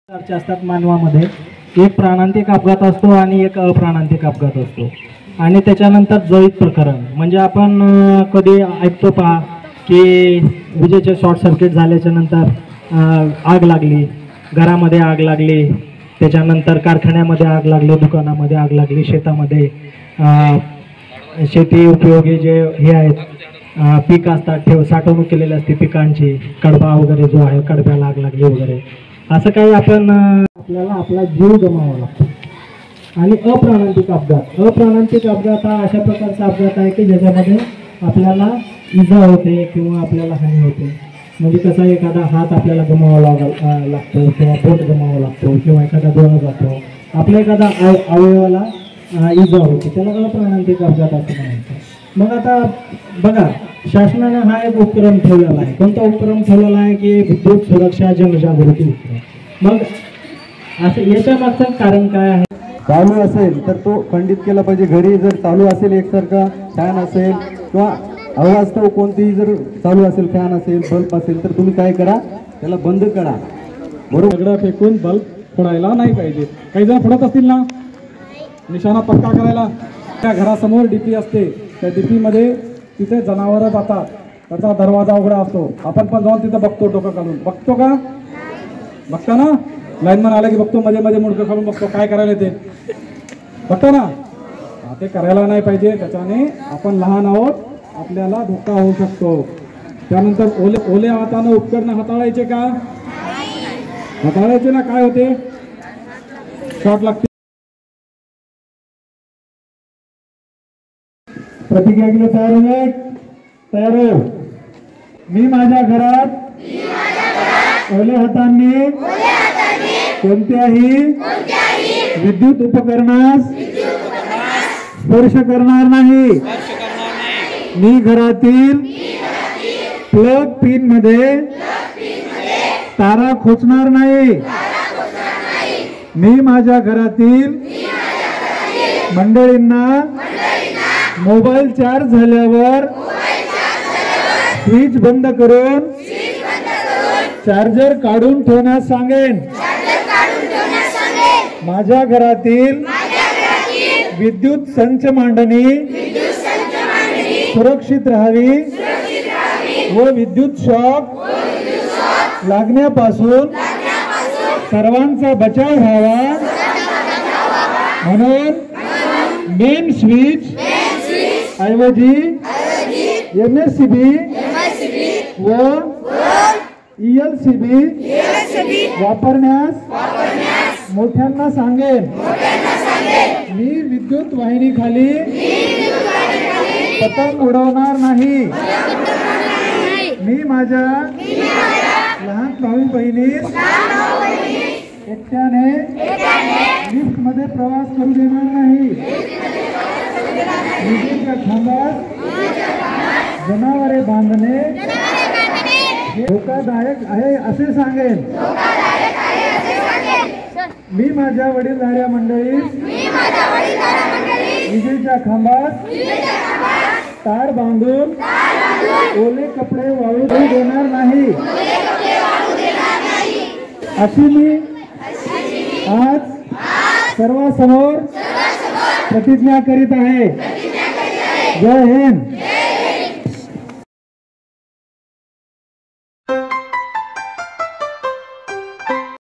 प्रकारचे असतात मानवामध्ये. एक प्राणांतिक अपघात असतो आणि एक अप्राणांतिक अपघात असतो. आणि त्याच्यानंतर जळीत प्रकरण म्हणजे आपण कधी ऐकतो पहा की विजेचे शॉर्ट सर्किट झाल्याच्या नंतर आग लागली, घरामध्ये आग लागली, त्याच्यानंतर कारखान्यामध्ये आग लागली, दुकानामध्ये आग लागली, शेतामध्ये शेती उपयोगी जे हे आहेत पीक असतात साठवणूक केलेली असते पिकांची, कडबा वगैरे जो आहे कडब्याला आग लागली वगैरे असं काही आपण आपल्याला आपला जीव गमावावा लागतो. आणि अप्राणांतिक अपघात हा अशा प्रकारचा अपघात आहे की ज्याच्यामध्ये आपल्याला इजा होते किंवा आपल्याला हानी होते. म्हणजे कसा एखादा हात आपल्याला गमावावा लागतो किंवा बोट गमावावा लागतो किंवा एखादा डोळा जातो, आपल्या एखादा अवयवाला इजा होते, त्याला अप्राणांतिक अपघात असं म्हणायचं. मग आता बघा, शासनाने हा एक उपक्रम ठेवलेला आहे. कोणता उपक्रम ठेवलेला आहे की विद्युत सुरक्षा जनजागृती उपक्रम. मग असं याच्या मागचं कारण काय आहे? चालू असेल तर तो खंडित केला पाहिजे. घरी जर चालू असेल एकसारखा फॅन असेल किंवा अवास्तव कोणतीही जर चालू असेल फॅन असेल बल्ब असेल तर तुम्ही काय करा, त्याला बंद करा. बरोबर, दगड फेकून बल्ब फोडायला नाही पाहिजे. काही जण फोडत असतील ना, निशाणा पक्का करायला. त्या घरासमोर डीपी असते, त्या डीपीमध्ये तिथे जनावरं जातात, त्याचा दरवाजा उघडा असतो. आपण पण जाऊन तिथं बघतो, डोकं काढून बघतो का? बघता ना, लाईनमन आला की बघतो, मध्ये मध्ये मुडकं काढून बघतो काय करायला ते बघतो ना. ते करायला नाही पाहिजे. त्याच्याने आपण लहान आहोत, आपल्याला धोका होऊ शकतो. त्यानंतर ओले हाताने उपकरण हाताळायचे का? हाताळायचे ना. काय होते? शॉर्ट लागते. प्रतिक्रिया केली. तयार हो. मी माझ्या घरात ओल्या हातांनी कोणत्याही विद्युत उपकरणास स्पर्श करणार नाही. मी घरातील प्लग पिन मध्ये तारा खोचणार नाही. मी माझ्या घरातील मंडळींना मोबाईल चार्ज झाल्यावर स्विच बंद करून चार्जर काढून ठेवण्यास सांगेन. माझ्या घरातील विद्युत संच मांडणी सुरक्षित राहावी व विद्युत शॉक लागण्यापासून सर्वांचा बचाव व्हावा म्हणून मेन स्विच ऐवजी MSCB व ELCB वापरण्यास मोठ्यांना सांगेन. मी विद्युत वाहिनी खाली पतंग उडवणार नाही. मी माझ्या लहान भाऊ बहिणीस एकट्याने लिफ्ट मध्ये प्रवास करू देणार नाही. विजेच्या खांबात जनावरे बांधणे धोकादायक आहे असे सांगेन. मी माझ्या वडीलधाऱ्या मंडळीस विजेच्या खांबात तार बांधून ओले कपडे वाळू देणार नाही. अशी मी आज सर्वांसमोर प्रतिज्ञा करीत आहे. जय हिंद.